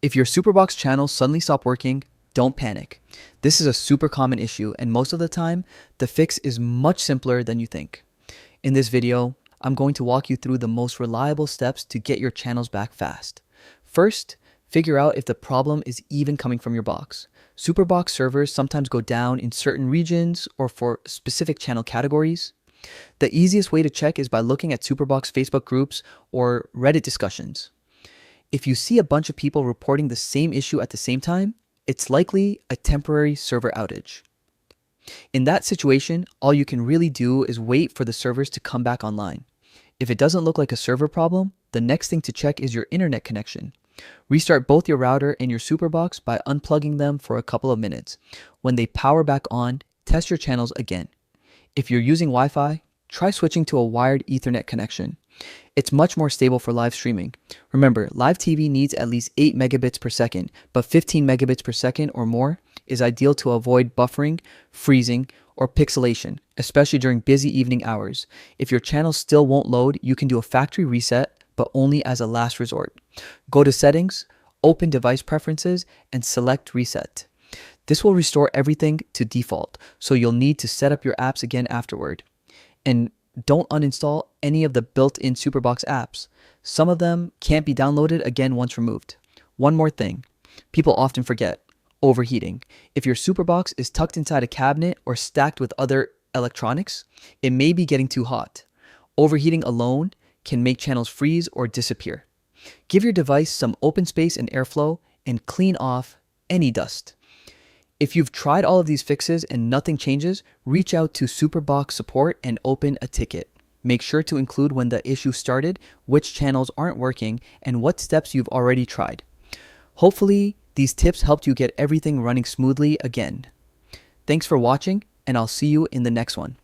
If your Superbox channels suddenly stop working, don't panic. This is a super common issue, and most of the time, the fix is much simpler than you think. In this video, I'm going to walk you through the most reliable steps to get your channels back fast. First, figure out if the problem is even coming from your box. Superbox servers sometimes go down in certain regions or for specific channel categories. The easiest way to check is by looking at Superbox Facebook groups or Reddit discussions. If you see a bunch of people reporting the same issue at the same time, it's likely a temporary server outage. In that situation, all you can really do is wait for the servers to come back online. If it doesn't look like a server problem, the next thing to check is your internet connection. Restart both your router and your Superbox by unplugging them for a couple of minutes. When they power back on, test your channels again. If you're using Wi-Fi, try switching to a wired Ethernet connection. It's much more stable for live streaming. Remember, live TV needs at least 8 megabits per second, but 15 megabits per second or more is ideal to avoid buffering, freezing, or pixelation, especially during busy evening hours. If your channel still won't load, you can do a factory reset, but only as a last resort. Go to Settings, open Device Preferences, and select Reset. This will restore everything to default, so you'll need to set up your apps again afterward. And don't uninstall any of the built-in Superbox apps. Some of them can't be downloaded again once removed. One more thing, people often forget: overheating. If your Superbox is tucked inside a cabinet or stacked with other electronics, it may be getting too hot. Overheating alone can make channels freeze or disappear. Give your device some open space and airflow and clean off any dust. If you've tried all of these fixes and nothing changes, reach out to Superbox support and open a ticket. Make sure to include when the issue started, which channels aren't working, and what steps you've already tried. Hopefully, these tips helped you get everything running smoothly again. Thanks for watching, and I'll see you in the next one.